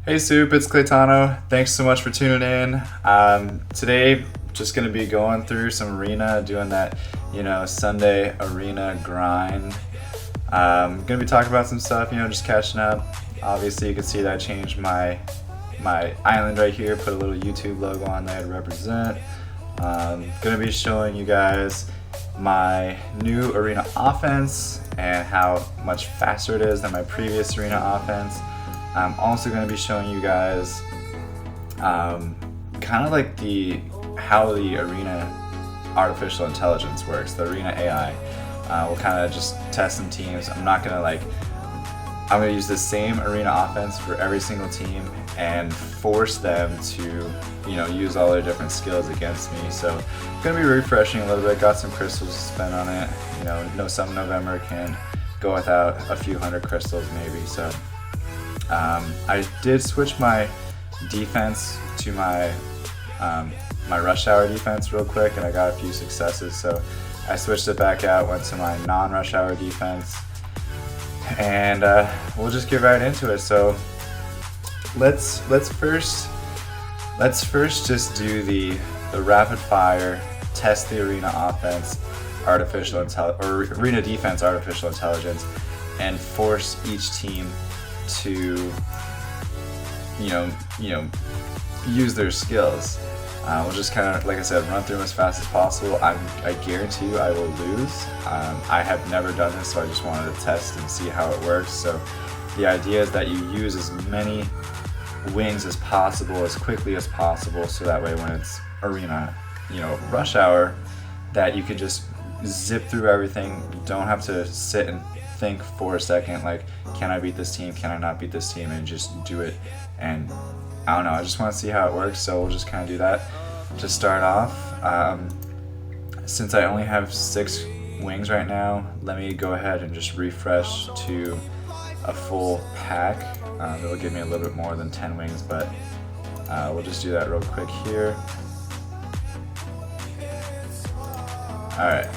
Hey Soup, it's Claytano. Thanks so much for tuning in. Today, just gonna be going through some arena, doing that, Sunday arena grind. Gonna be talking about some stuff, just catching up. Obviously, you can see that I changed my island right here, put a little YouTube logo on there to represent. Gonna be showing you guys my new arena offense and how much faster it is than my previous arena offense. I'm also going to be showing you guys kind of like how the arena artificial intelligence works, the arena AI. We'll kind of just test some teams. I'm going to use the same arena offense for every single team and force them to use all their different skills against me. So I'm going to be refreshing a little bit, got some crystals to spend on it. No some November can go without a few hundred crystals maybe. So I did switch my defense to my rush hour defense real quick, and I got a few successes. So I switched it back out, went to my non-rush hour defense, and we'll just get right into it. So let's first just do the rapid fire, test the arena offense, arena defense, artificial intelligence, and force each team to use their skills. We'll just kind of, like I said, run through them as fast as possible. I guarantee you I will lose. I have never done this, so I just wanted to test and see how it works. So the idea is that you use as many wings as possible, as quickly as possible, so that way when it's arena rush hour, that you can just zip through everything. You don't have to sit and think for a second, like, can I beat this team, can I not beat this team, and just do it. And I don't know, I just want to see how it works, so we'll just kind of do that to start off. Since I only have 6 wings right now, let me go ahead and just refresh to a full pack. It'll give me a little bit more than 10 wings, but we'll just do that real quick here. Alright,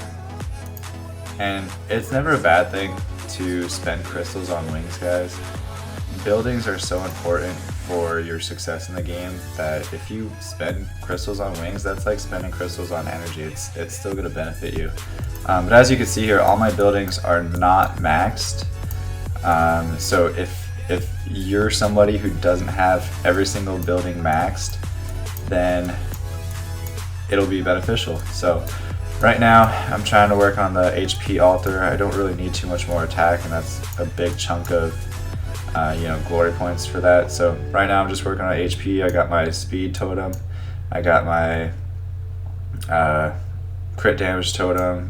and it's never a bad thing to spend crystals on wings, guys. Buildings are so important for your success in the game that if you spend crystals on wings, that's like spending crystals on energy. It's still going to benefit you. But as you can see here, all my buildings are not maxed. So if you're somebody who doesn't have every single building maxed, then it'll be beneficial. So right now, I'm trying to work on the HP altar. I don't really need too much more attack, and that's a big chunk of, glory points for that. So right now, I'm just working on HP. I got my speed totem. I got my crit damage totem,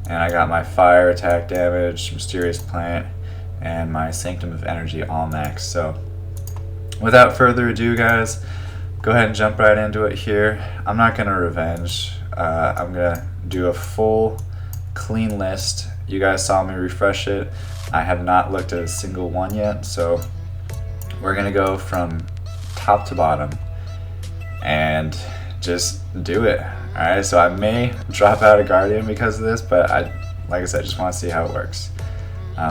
and I got my fire attack damage, mysterious plant, and my sanctum of energy all max. So without further ado, guys, go ahead and jump right into it here. I'm not gonna revenge. I'm gonna do a full clean list. You guys saw me refresh it. I have not looked at a single one yet, so we're gonna go from top to bottom and just do it. Alright, so I may drop out a guardian because of this, but like I said, just want to see how it works.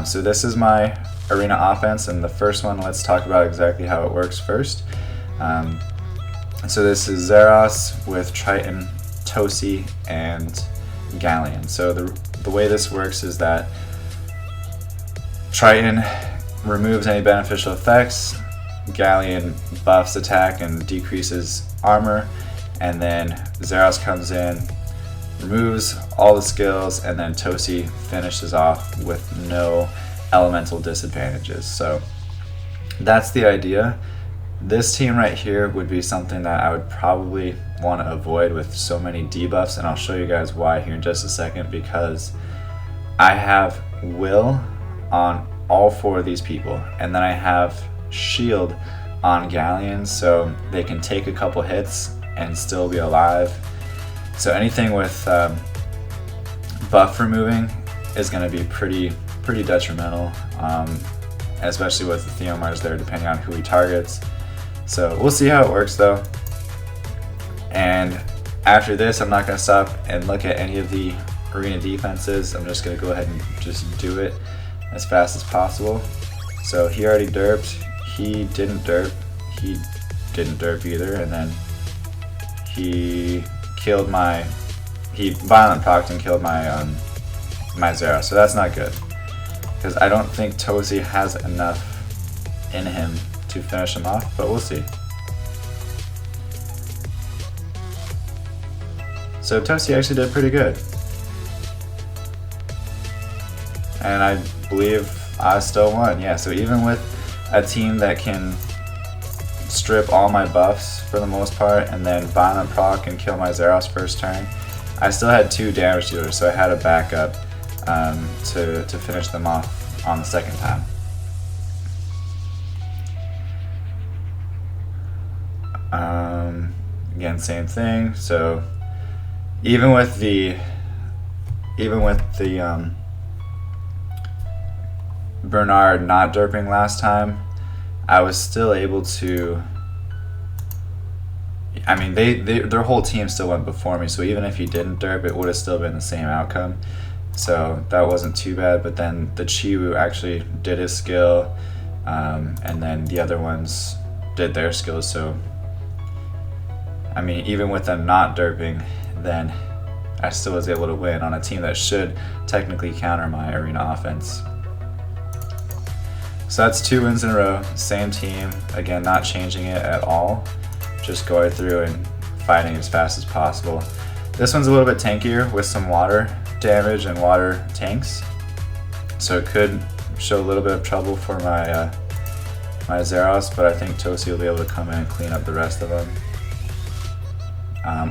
So this is my arena offense, and the first one, let's talk about exactly how it works first. So this is Zeros with Triton, Tosi, and Galleon. So the way this works is that Triton removes any beneficial effects, Galleon buffs attack and decreases armor, and then Zeros comes in, removes all the skills, and then Tosi finishes off with no elemental disadvantages. So that's the idea. This team right here would be something that I would probably want to avoid with so many debuffs, and I'll show you guys why here in just a second, because I have Will on all 4 of these people, and then I have Shield on Galleons, so they can take a couple hits and still be alive. So anything with buff removing is going to be pretty detrimental, especially with the Theomars there, depending on who he targets. So we'll see how it works though. And after this, I'm not going to stop and look at any of the arena defenses. I'm just going to go ahead and just do it as fast as possible. So he already derped. he didn't derp. He didn't derp either, and then he killed my, he violent procced and killed my my Zero, so that's not good. Because I don't think Tosi has enough in him to finish him off, but we'll see. So Tosi actually did pretty good. And I believe I still won, yeah, so even with a team that can strip all my buffs for the most part and then violent proc and kill my Zeros first turn, I still had 2 damage dealers, so I had a backup to finish them off on the second time. Again, same thing. So even with the Bernard not derping last time, I was still able to. I mean, their whole team still went before me, so even if he didn't derp, it would have still been the same outcome. So that wasn't too bad. But then the Chiwu actually did his skill, and then the other ones did their skills. So I mean, even with them not derping, then I still was able to win on a team that should technically counter my arena offense. So that's 2 wins in a row, same team, again not changing it at all, just going through and fighting as fast as possible. This one's a little bit tankier with some water damage and water tanks, so it could show a little bit of trouble for my my Zeros, but I think Tosi will be able to come in and clean up the rest of them.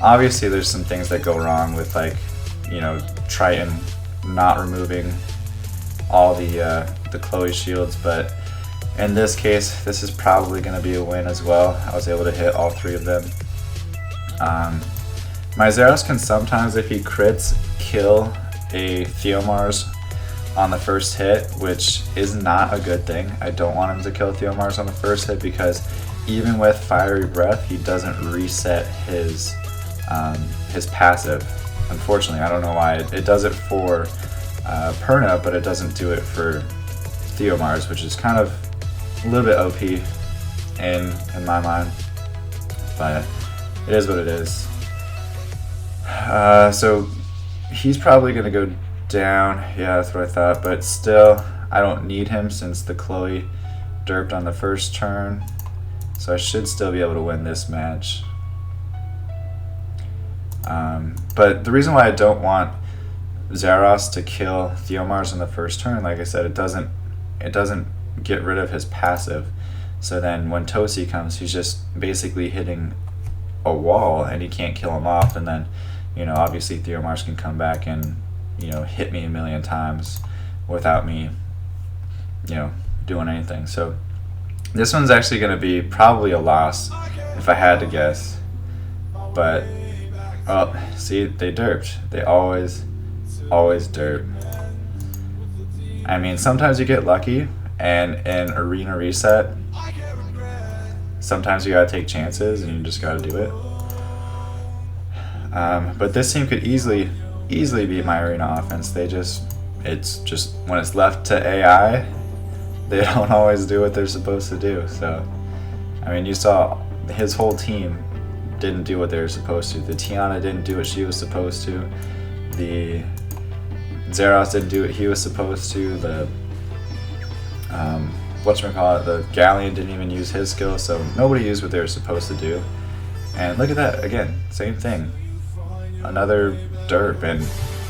Obviously there's some things that go wrong with, like, you know, Triton not removing all the Chloe shields, but in this case this is probably going to be a win as well. I was able to hit all 3 of them. My Zeros can sometimes, if he crits, kill a Theomars on the first hit, which is not a good thing. I don't want him to kill Theomars on the first hit because even with Fiery Breath he doesn't reset his passive. Unfortunately, I don't know why. It does it for Perna, but it doesn't do it for Theomars, which is kind of a little bit OP in my mind, but it is what it is. So he's probably going to go down. Yeah, that's what I thought, but still I don't need him since the Chloe derped on the first turn, so I should still be able to win this match. But the reason why I don't want Zeros to kill Theomars on the first turn, like I said, it doesn't get rid of his passive. So then when Tosi comes, he's just basically hitting a wall and he can't kill him off, and then, you know, obviously Theomars can come back and, you know, hit me a million times without me, you know, doing anything. So this one's actually going to be probably a loss if I had to guess. But oh, see, they derped. They always derp. I mean, sometimes you get lucky, and in arena reset, sometimes you gotta take chances and you just gotta do it. But this team could easily beat my arena offense. It's just when it's left to AI, they don't always do what they're supposed to do. So, I mean, you saw his whole team didn't do what they were supposed to. The Tiana didn't do what she was supposed to. The Zeros didn't do what he was supposed to. The whatchamacallit, the Galleon didn't even use his skill, so nobody used what they were supposed to do. And look at that, again, same thing. Another derp, and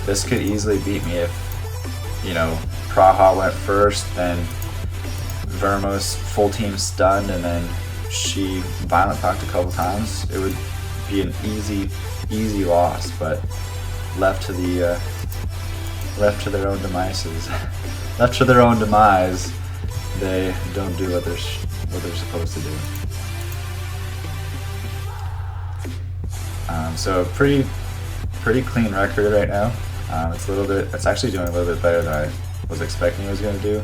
this could easily beat me if, you know, Praha went first, then Vermos full team stunned, and then she violent procced a couple times. It would be an easy loss, but left to their own devices. Left to their own demise, they don't do what they're supposed to do. So pretty clean record right now. It's actually doing a little bit better than I was expecting it was going to do.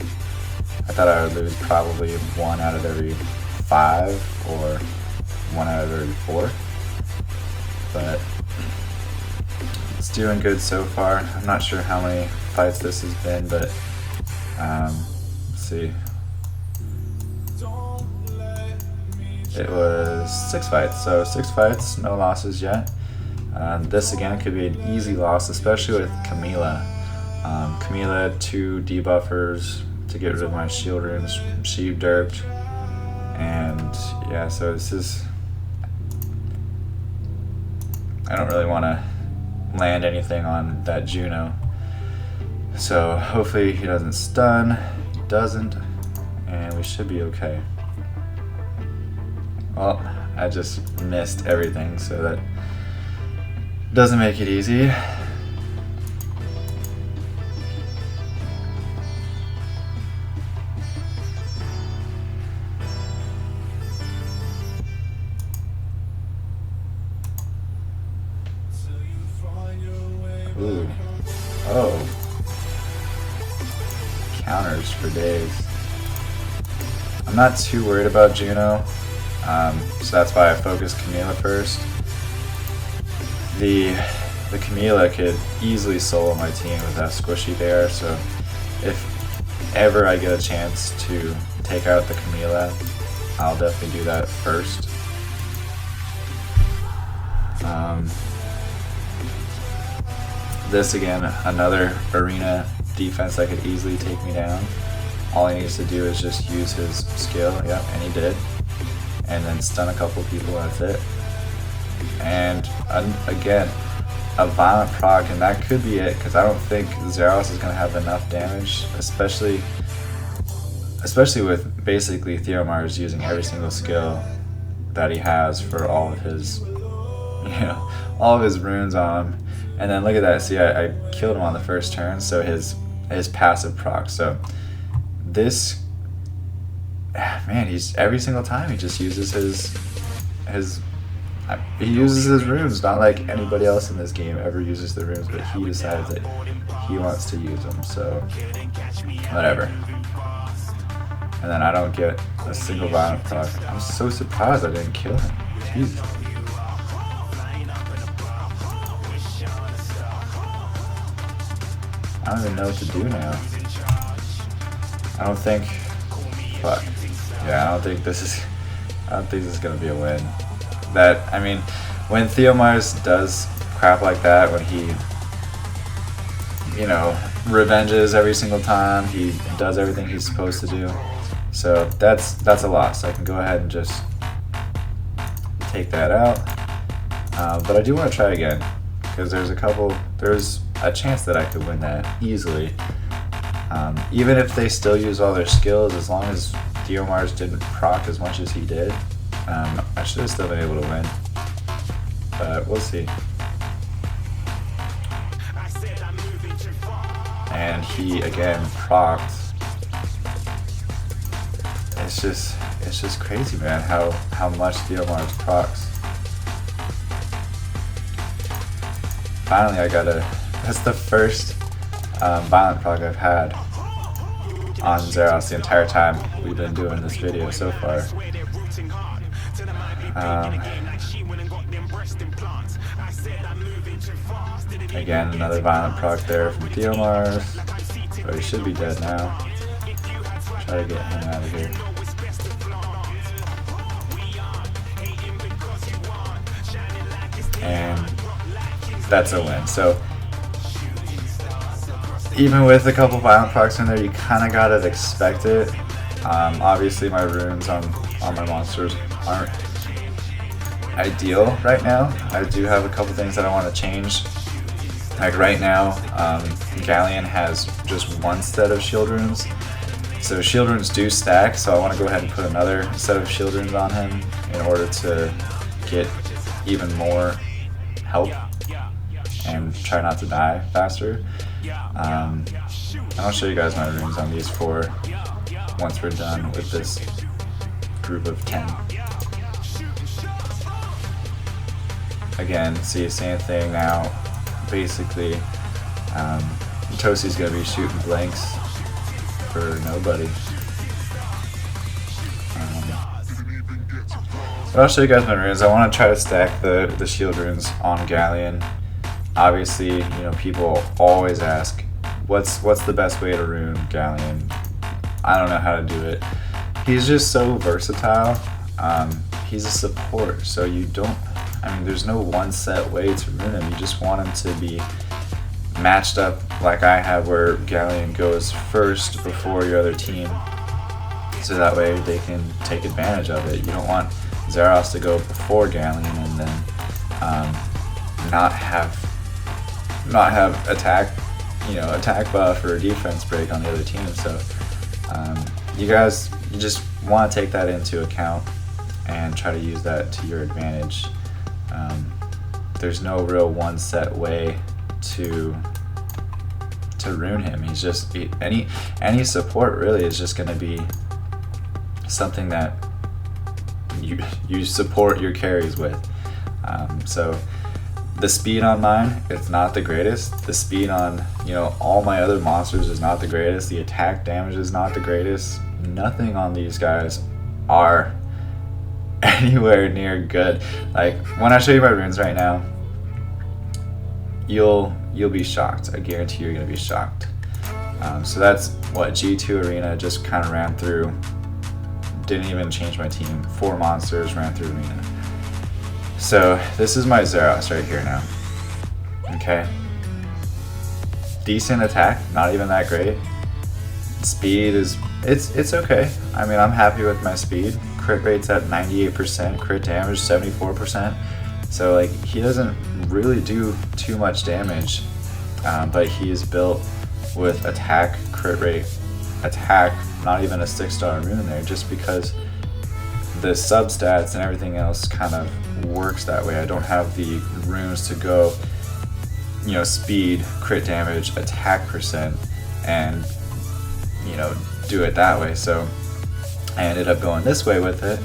I thought I would lose probably 1 out of every 5 or 1 out of every 4, but it's doing good so far. I'm not sure how many fights this has been, but let's see. It was 6 fights, so 6 fights, no losses yet. This again could be an easy loss, especially with Camila. Camila, 2 debuffers to get rid of my shield runes. She derped, and yeah, so this is. I don't really want to land anything on that Juno, so hopefully he doesn't stun. He doesn't, and we should be okay. Well, I just missed everything, so that doesn't make it easy. Ooh. Oh. Counters for days. I'm not too worried about Juno, so that's why I focused Camila first. The Camila could easily solo my team with that squishy there, so if ever I get a chance to take out the Camila, I'll definitely do that first. This again, another arena defense that could easily take me down. All he needs to do is just use his skill, yep, and he did. And then stun a couple people, that's it. And again, a violent proc, and that could be it, because I don't think Zeros is going to have enough damage, especially with basically Theomars using every single skill that he has for all of his, all of his runes on him. And then look at that, see, I killed him on the first turn, so his passive proc. So this, man, he's every single time he just uses his runes, not like anybody else in this game ever uses the runes, but he decides that he wants to use them, so whatever. And then I don't get a single violent proc. I'm so surprised I didn't kill him. Jesus. I don't even know what to do now. I don't think, fuck. Yeah, I don't think this is gonna be a win. That, I mean, when Theomars does crap like that, when he, revenges every single time, he does everything he's supposed to do. So that's a loss. I can go ahead and just take that out. But I do want to try again, because there's a chance that I could win that easily. Even if they still use all their skills, as long as Theomars didn't proc as much as he did, I should have still been able to win. But we'll see. And he again procced. It's just crazy, man, how much Theomars procs. Finally that's the first violent proc I've had on Zeros the entire time we've been doing this video so far. Again, another violent proc there from Theomars, but he should be dead now. Try to get him out of here. And that's a win. So even with a couple violent procs in there, you kind of gotta expect it. Obviously my runes on my monsters aren't ideal right now. I do have a couple things that I want to change. Like right now, Galleon has just one set of shield runes. So shield runes do stack, so I want to go ahead and put another set of shield runes on him in order to get even more help and try not to die faster. I'll show you guys my runes on these 4 once we're done with this group of 10. Again, see, same thing now. Basically, Tosi's gonna be shooting blanks for nobody. But I'll show you guys my runes. I want to try to stack the shield runes on Galleon. Obviously, people always ask, what's the best way to rune Galleon? I don't know how to do it. He's just so versatile. he's a support, so you don't, I mean, there's no one set way to rune him. You just want him to be matched up like I have, where Galleon goes first before your other team, so that way they can take advantage of it. You don't want Zeros to go before Galleon and then not have attack, attack buff or defense break on the other team. So you just want to take that into account and try to use that to your advantage. There's no real one set way to rune him. He's just any support really is just going to be something that you support your carries with. So the speed on mine, it's not the greatest. The speed on all my other monsters is not the greatest. The attack damage is not the greatest. Nothing on these guys are anywhere near good. Like when I show you my runes right now, you'll be shocked. I guarantee you're gonna be shocked. So that's what G2 Arena just kind of ran through. Didn't even change my team. 4 monsters ran through Arena. So this is my Zeros right here now. Okay. Decent attack, not even that great. Speed is it's okay. I mean, I'm happy with my speed. Crit rate's at 98%, crit damage 74%. So like he doesn't really do too much damage, but he is built with attack, crit rate, attack, not even a 6-star rune there, just because the substats and everything else kind of works that way. I don't have the runes to go, speed, crit damage, attack percent, and do it that way. So I ended up going this way with it,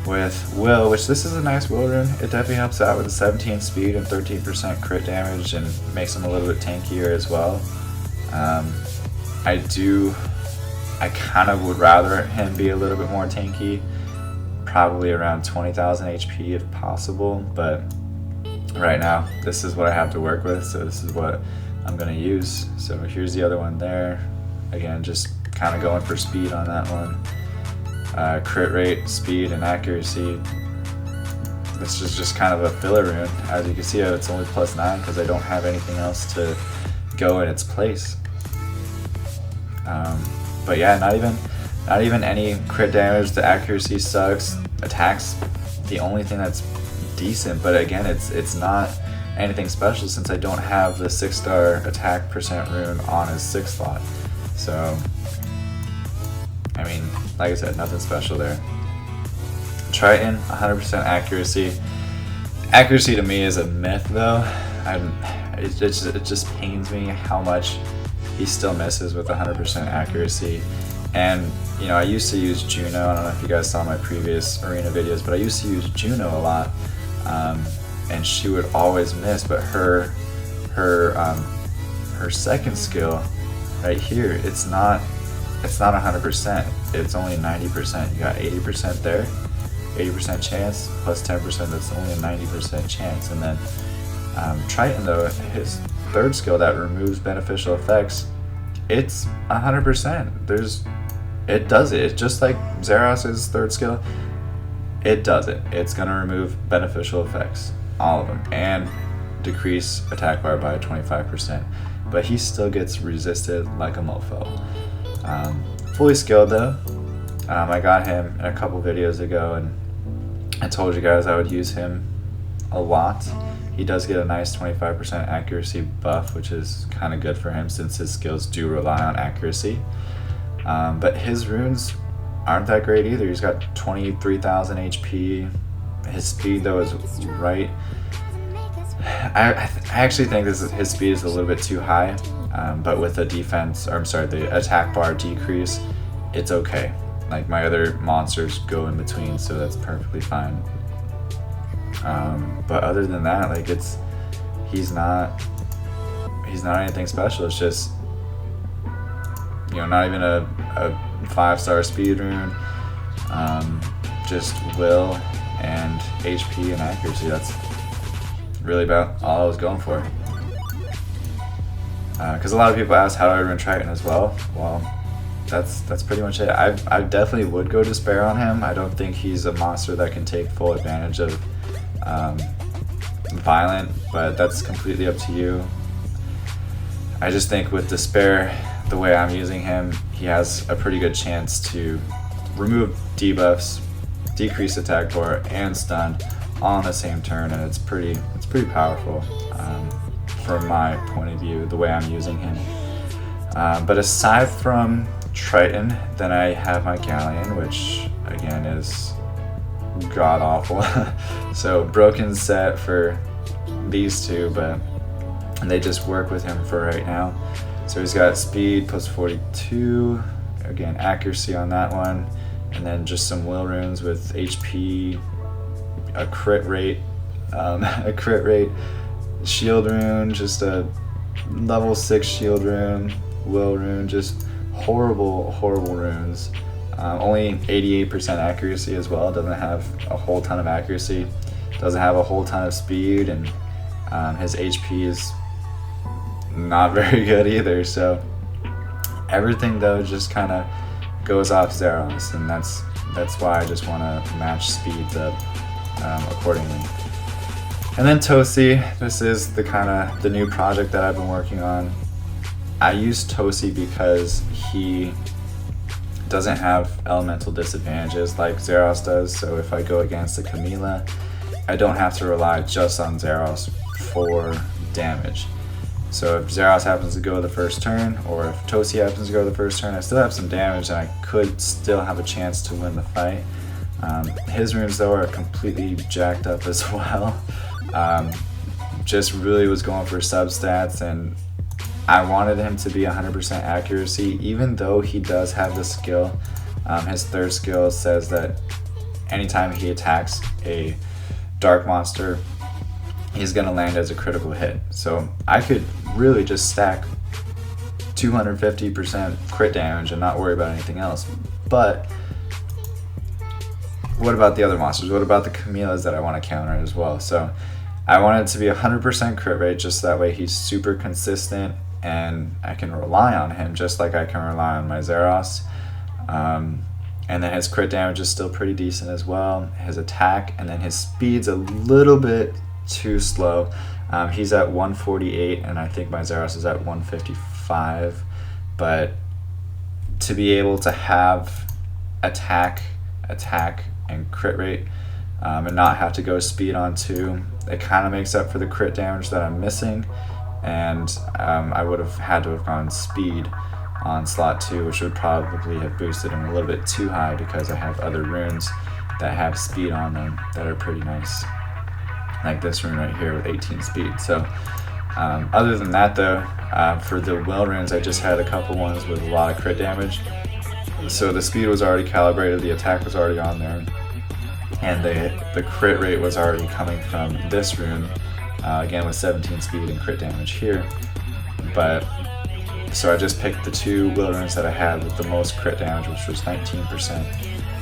with Will, which this is a nice Will rune. It definitely helps out with the 17 speed and 13% crit damage and makes him a little bit tankier as well. I kind of would rather him be a little bit more tanky, probably around 20,000 HP if possible, but right now this is what I have to work with, so this is what I'm going to use. So here's the other one there. Again, just kind of going for speed on that one. Crit rate, speed, and accuracy. This is just kind of a filler rune. As you can see, it's only +9 because I don't have anything else to go in its place. But yeah, not even any crit damage. The accuracy sucks. Attacks the only thing that's decent, but again, it's not anything special since I don't have the 6-star attack percent rune on his 6th slot. So I mean, like I said, nothing special there. Triton, 100% accuracy. Accuracy to me is a myth though. It just pains me how much he still misses with 100% accuracy. And I used to use Juno. I don't know if you guys saw my previous arena videos, but I used to use Juno a lot, and she would always miss. But her second skill right here, it's not 100%. It's only 90%. You got 80% there, 80% chance plus 10%. That's only a 90% chance. And then Triton though, his third skill that removes beneficial effects, it's 100%. It does it. It's just like Zeros' third skill. It does it. It's gonna remove beneficial effects, all of them, and decrease attack bar by 25%. But he still gets resisted like a mofo. Fully skilled though. I got him a couple videos ago, and I told you guys I would use him a lot. He does get a nice 25% accuracy buff, which is kind of good for him since his skills do rely on accuracy. But his runes aren't that great either. He's got 23,000 HP. His speed though is right. I actually think his speed is a little bit too high, but with the the attack bar decrease, it's okay. Like my other monsters go in between, so that's perfectly fine. But other than that, like he's not anything special. It's just not even a 5-star speed rune. Just will and HP and accuracy. That's really about all I was going for. Because a lot of people ask how do I run Triton as well. Well, that's pretty much it. I definitely would go Despair on him. I don't think he's a monster that can take full advantage of Violent, but that's completely up to you. I just think with Despair, the way I'm using him, he has a pretty good chance to remove debuffs, decrease attack bar, and stun all in the same turn, and it's pretty powerful from my point of view, the way I'm using him. But aside from Triton, then I have my Galleon, which again is god awful. So broken set for these two, but they just work with him for right now. So he's got speed plus 42, again accuracy on that one, and then just some will runes with HP, a crit rate, shield rune, just a level 6 shield rune, will rune, just horrible runes. Only 88% accuracy as well, doesn't have a whole ton of accuracy, doesn't have a whole ton of speed, and his HP is not very good either. So everything though just kind of goes off Zeros, and that's why I just want to match speeds up accordingly. And then Tosi, this is the new project that I've been working on. I use Tosi because he doesn't have elemental disadvantages like Zeros does, so if I go against a Camilla, I don't have to rely just on Zeros for damage. So if Zeros happens to go the first turn, or if Tosi happens to go the first turn, I still have some damage and I could still have a chance to win the fight. His runes though are completely jacked up as well. Just really was going for substats, and I wanted him to be 100% accuracy, even though he does have the skill. His third skill says that anytime he attacks a dark monster, he's going to land as a critical hit. So I could really just stack 250% crit damage and not worry about anything else. But what about the other monsters? What about the Camillas that I want to counter as well? So I want it to be 100% crit rate, just that way he's super consistent and I can rely on him just like I can rely on my Zeros. And then his crit damage is still pretty decent as well. His attack, and then his speed's a little bit too slow. He's at 148 and I think my Zeros is at 155. But to be able to have attack, and crit rate, and not have to go speed on 2, it kind of makes up for the crit damage that I'm missing. And I would have had to have gone speed on slot 2, which would probably have boosted him a little bit too high because I have other runes that have speed on them that are pretty nice, like this rune right here with 18 speed. So other than that though, for the will runes, I just had a couple ones with a lot of crit damage. So the speed was already calibrated, the attack was already on there, and the crit rate was already coming from this rune, again with 17 speed and crit damage here. But so I just picked the 2 will runes that I had with the most crit damage, which was 19%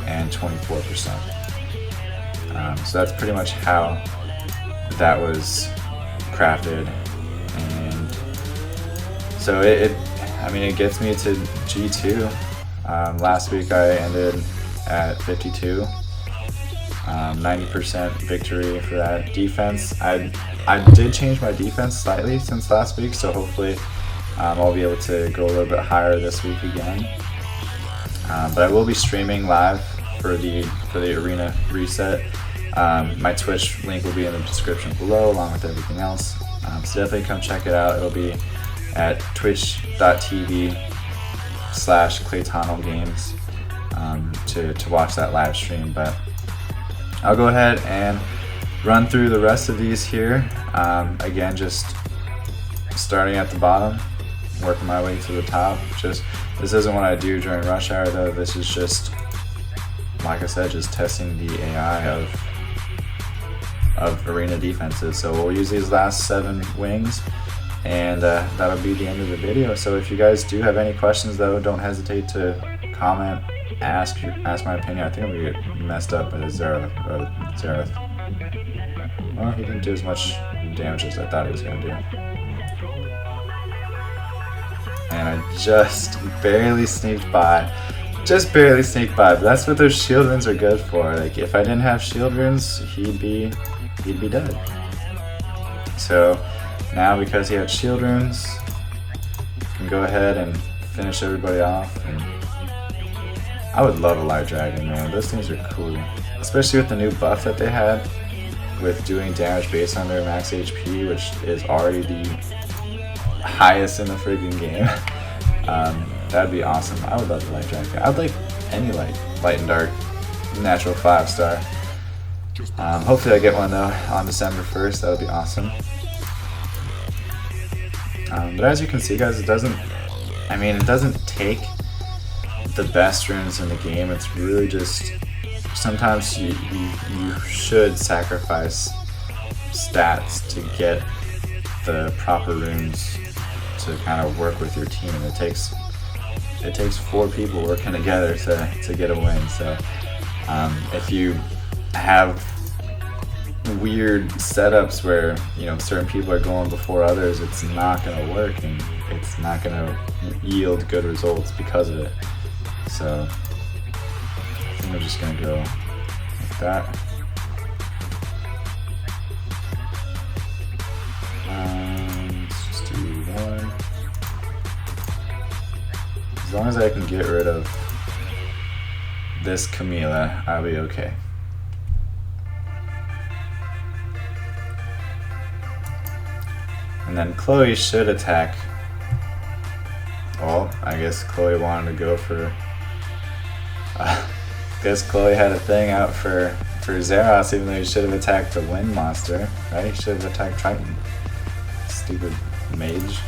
and 24%. So that's pretty much how that was crafted. And so it gets me to G2. Last week I ended at 52, 90% victory for that. Defense, I did change my defense slightly since last week, so hopefully I'll be able to go a little bit higher this week again. But I will be streaming live for the arena reset. My Twitch link will be in the description below, along with everything else. So definitely come check it out. It'll be at twitch.tv/Claytano Games to watch that live stream. But I'll go ahead and run through the rest of these here. Again, just starting at the bottom, working my way to the top. This isn't what I do during rush hour though. This is just, like I said, just testing the AI of arena defenses. So we'll use these last 7 wings, and that'll be the end of the video. So if you guys do have any questions though, don't hesitate to comment, ask my opinion. I think I'm gonna get messed up by Zereth. Well, he didn't do as much damage as I thought he was gonna do. and I just barely sneaked by. Just barely sneaked by, but that's what those shield runes are good for. Like, if I didn't have shield runes, he'd be dead. So now, because he had shield runes, I can go ahead and finish everybody off. And I would love a light dragon, man. Those things are cool, especially with the new buff that they had with doing damage based on their max HP, which is already the highest in the freaking game. That'd be awesome. I would love the light dragon. I'd like any light and dark natural 5-star. Hopefully I get one though on December 1st. That would be awesome. But as you can see, guys, it doesn't take the best runes in the game. It's really just sometimes you should sacrifice stats to get the proper runes to kind of work with your team. It takes 4 people working together to get a win. So if you have weird setups where certain people are going before others, it's not going to work and it's not going to yield good results because of it. So I think we're just going to go like that. Let's just do 1. As long as I can get rid of this Camila, I'll be okay. And then Chloe should attack. Well, I guess Chloe wanted to go for... I guess Chloe had a thing out for Zeros, even though he should have attacked the wind monster, right? He should have attacked Triton. Stupid mage.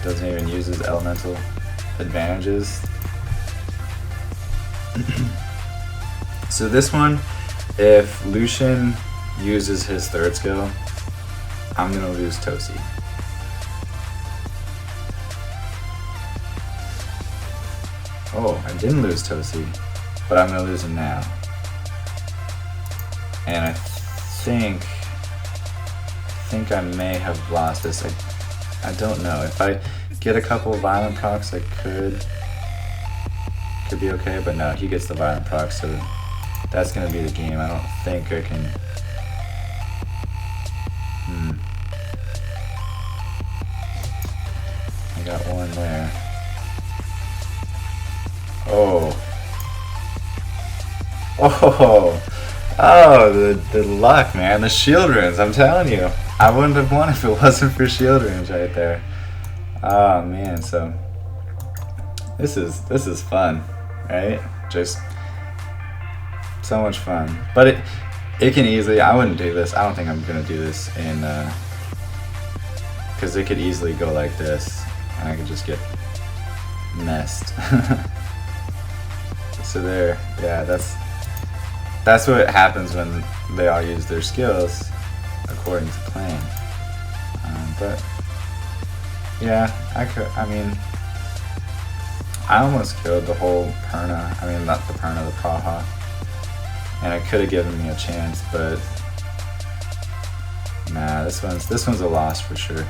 Doesn't even use his elemental advantages. So this one, if Lucian uses his 3rd skill, I'm gonna lose Tosi. Oh, I didn't lose Tosi, but I'm gonna lose him now. And I think I may have lost this. I don't know. If I get a couple of violent procs, I could be okay, but no, he gets the violent procs, so that's gonna be the game. I don't think I can. I got one there. The luck, man. The shield runes, I'm telling you. I wouldn't have won if it wasn't for shield runes right there. Oh man, so this is fun, right? Just so much fun. But it can easily, I wouldn't do this. I don't think I'm gonna do this in because it could easily go like this and I could just get messed. So there, yeah, that's what happens when they all use their skills according to plan. But yeah, I almost killed the whole Perna. I mean, not the Perna, the Praha. And it could have given me a chance, but nah, this one's a loss for sure.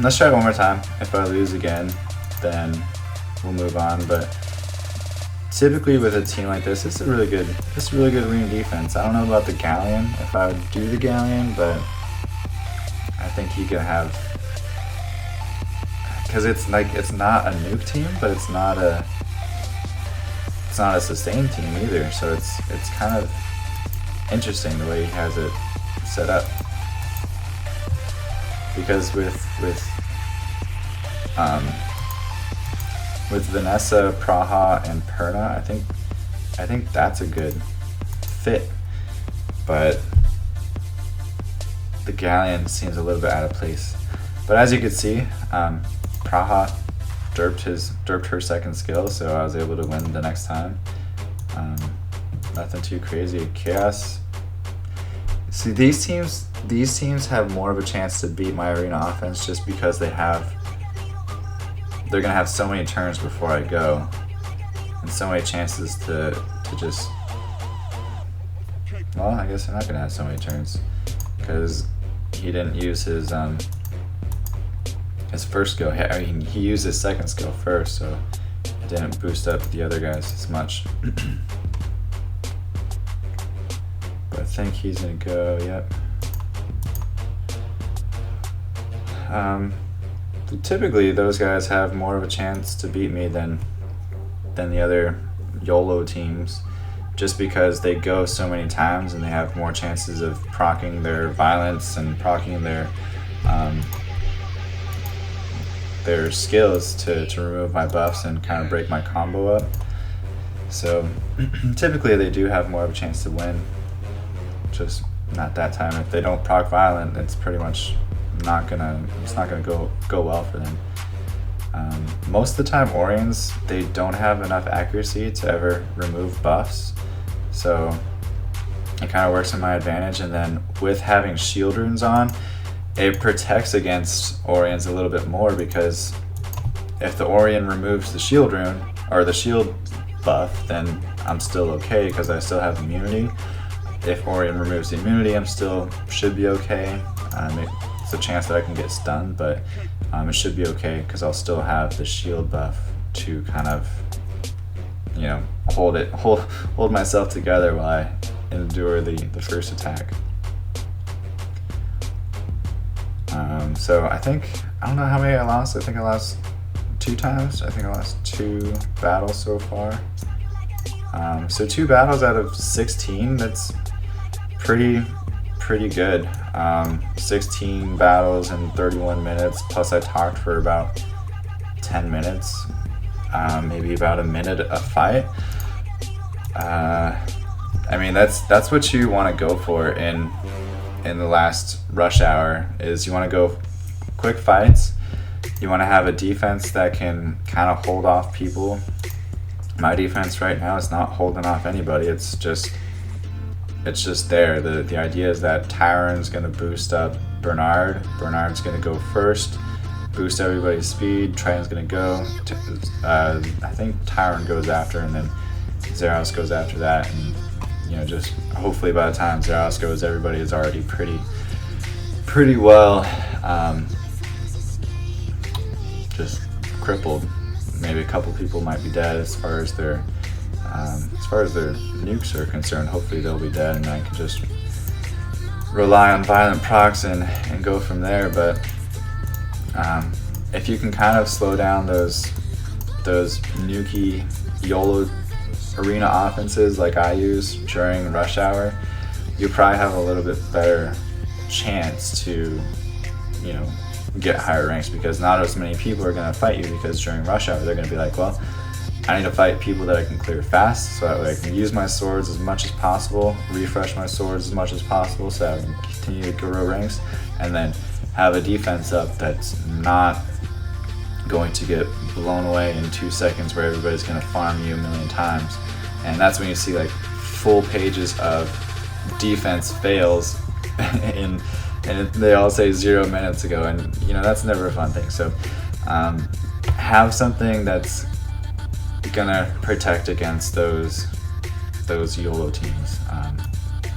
Let's try it one more time. If I lose again, then we'll move on. But typically with a team like this, it's a really good Rune defense. I don't know about the Galleon, if I would do the Galleon, but I think he could have, because it's not a nuke team, but it's not a sustained team either. So it's kind of interesting the way he has it set up. Because with Vanessa, Praha, and Perna, I think that's a good fit. But the Galleon seems a little bit out of place. But as you can see, Praha derped her 2nd skill, so I was able to win the next time. Nothing too crazy. Chaos. See, these teams have more of a chance to beat my arena offense just because they're gonna have so many turns before I go, and so many chances to just. Well, I guess they're not gonna have so many turns because he didn't use his his first skill. I mean, he used his second skill first, so it didn't boost up the other guys as much. But I think he's gonna go, yep. Typically those guys have more of a chance to beat me than the other YOLO teams, just because they go so many times and they have more chances of proccing their violence and proccing their skills to remove my buffs and kind of break my combo up. So typically they do have more of a chance to win, just not that time. If they don't proc violent, it's pretty much it's not gonna go well for them. Most of the time Orions, they don't have enough accuracy to ever remove buffs, so it kind of works in my advantage. And then with having shield runes on, it protects against Orions a little bit more, because if the Orion removes the shield rune or the shield buff, then I'm still okay because I still have immunity. If Orion removes the immunity, should be okay. It's a chance that I can get stunned, but it should be okay because I'll still have the shield buff to kind of, you know, hold myself together while I endure the first attack. So I don't know how many I lost. I think I lost 2 times. I think I lost 2 battles so far. So 2 battles out of 16, that's pretty good. 16 battles in 31 minutes, plus I talked for about 10 minutes, maybe about a minute a fight. I mean, that's what you want to go for in the last rush hour, is you want to go quick fights. You want to have a defense that can kind of hold off people. My defense right now is not holding off anybody. It's just there. The idea is that Tyron's going to boost up Bernard. Bernard's going to go first, boost everybody's speed. Triton's going to go. I think Tyron goes after, and then Zeros goes after that. And, you know, just hopefully by the time Zeros goes, everybody is already pretty well just crippled. Maybe a couple people might be dead as far as their nukes are concerned. Hopefully they'll be dead, and I can just rely on violent procs and go from there. But if you can kind of slow down those nukey YOLO arena offenses like I use during rush hour, you probably have a little bit better chance to, you know, get higher ranks, because not as many people are going to fight you, because during rush hour they're going to be like, well, I need to fight people that I can clear fast, so that way I can use my swords as much as possible, refresh my swords as much as possible, so that I can continue to grow ranks, and then have a defense up that's not going to get blown away in 2 seconds, where everybody's going to farm you a million times. And that's when you see like full pages of defense fails and they all say 0 minutes ago, and you know, that's never a fun thing. So have something that's gonna protect against those YOLO teams.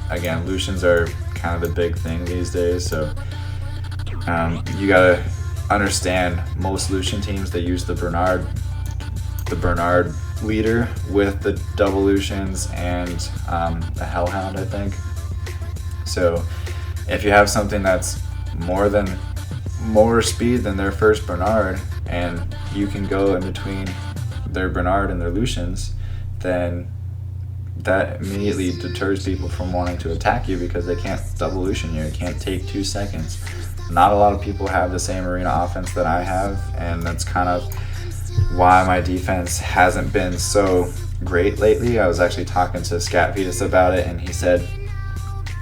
Again, Lucians are kind of the big thing these days, so you gotta understand, most Lucian teams, they use the Bernard leader with the double Lucians and the Hellhound, I think. So if you have something that's more speed than their first Bernard, and you can go in between their Bernard and their Lucians, then that immediately deters people from wanting to attack you, because they can't double Lucian you. It can't take 2 seconds. Not a lot of people have the same arena offense that I have, and that's kind of why my defense hasn't been so great lately. I was actually talking to Scat Vetus about it, and he said,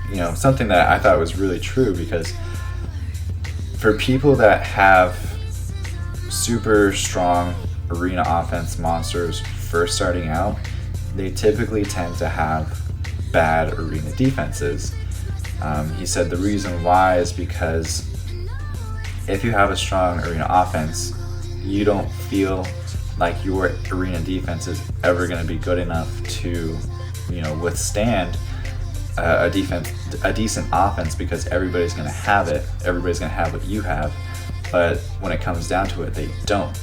you know, something that I thought was really true, because for people that have super strong arena offense monsters first starting out, they typically tend to have bad arena defenses. He said the reason why is because if you have a strong arena offense, you don't feel like your arena defense is ever going to be good enough to, you know, withstand a decent offense, because everybody's going to have it. Everybody's going to have what you have. but when it comes down to it, they don't.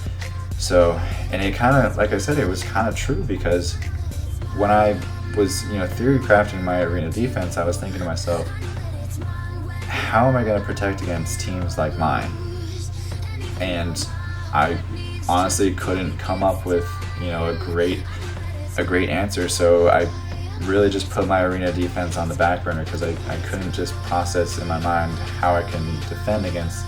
So, and it kind of, like I said, it was kind of true, because when I was, theory crafting my arena defense, I was thinking to myself, how am I going to protect against teams like mine? And I honestly couldn't come up with, a great answer. So I really just put my arena defense on the back burner, because I couldn't just process in my mind how I can defend against,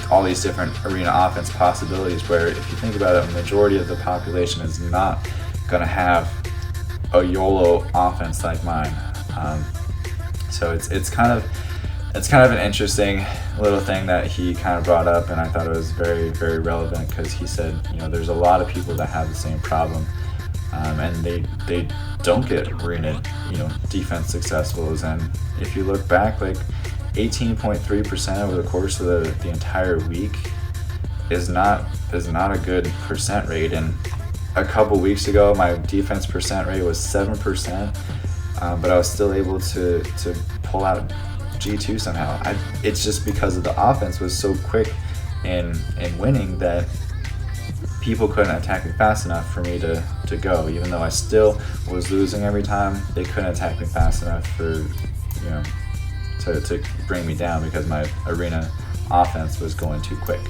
all these different arena offense possibilities, where if you think about it, a majority of the population is not going to have a YOLO offense like mine. So it's kind of an interesting little thing that he kind of brought up, and I thought it was very, very relevant, because he said, there's a lot of people that have the same problem, and they don't get arena, defense successfuls. And if you look back, like 18.3% over the course of the entire week is not a good percent rate. And a couple weeks ago, my defense percent rate was 7%, but I was still able to pull out G2 somehow. It's just because of the offense was so quick in winning that people couldn't attack me fast enough for me to go. Even though I still was losing every time, they couldn't attack me fast enough for, to bring me down, because my arena offense was going too quick.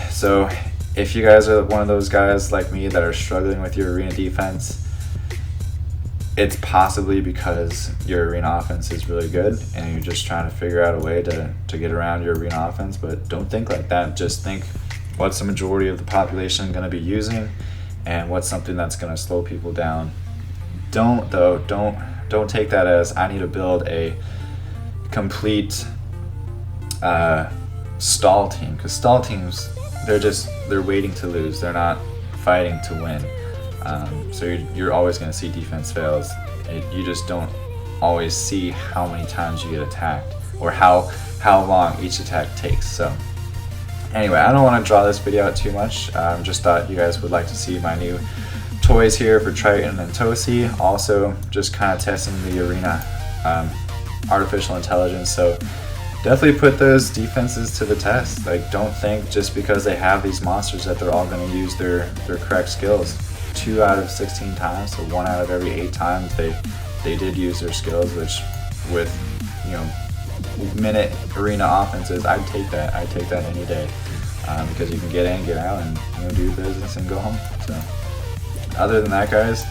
So if you guys are one of those guys like me that are struggling with your arena defense, it's possibly because your arena offense is really good and you're just trying to figure out a way to get around your arena offense. But don't think like that. Just think, what's the majority of the population going to be using, and what's something that's going to slow people down. Don't take that as, I need to build a complete stall team, because stall teams, they're waiting to lose. They're not fighting to win. So you're always going to see defense fails. You just don't always see how many times you get attacked, or how long each attack takes. So anyway, I don't want to draw this video out too much. Just thought you guys would like to see my new toys here for Triton and Tosi. Also, just kind of testing the arena artificial intelligence. So definitely put those defenses to the test. Like, don't think just because they have these monsters that they're all going to use their correct skills. 2 out of 16 times, so 1 out of every 8 times they did use their skills, which with minute arena offenses, I'd take that any day, because you can get in, get out, and do your business and go home. So other than that, guys,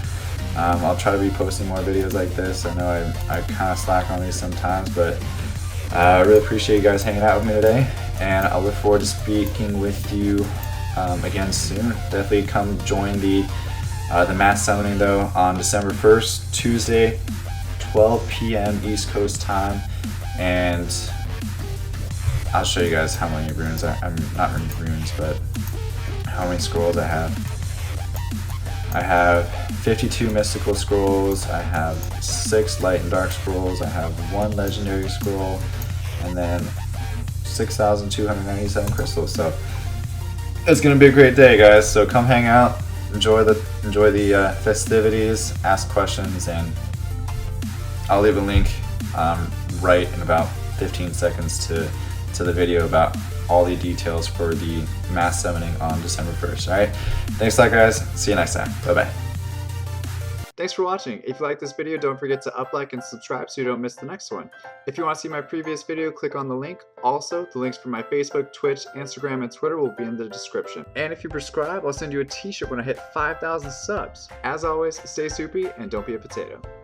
I'll try to be posting more videos like this. I know I kind of slack on these sometimes, but I really appreciate you guys hanging out with me today, and I look forward to speaking with you again soon. Definitely come join the mass summoning though on December 1st, Tuesday, 12 p.m. East Coast time, and I'll show you guys how many runes I'm not runes, but how many scrolls I have. I have 52 mystical scrolls, I have 6 light and dark scrolls, I have 1 legendary scroll, and then 6,297 crystals. So it's gonna be a great day, guys. So come hang out, enjoy the festivities, ask questions, and I'll leave a link right in about 15 seconds to the video about all the details for the mass summoning on December 1st. Alright, thanks a lot, guys. See you next time. Bye bye. Thanks for watching. If you like this video, don't forget to like and subscribe so you don't miss the next one. If you want to see my previous video, click on the link. Also, the links for my Facebook, Twitch, Instagram, and Twitter will be in the description. And if you prescribe, I'll send you a t-shirt when I hit 5,000 subs. As always, stay soupy and don't be a potato.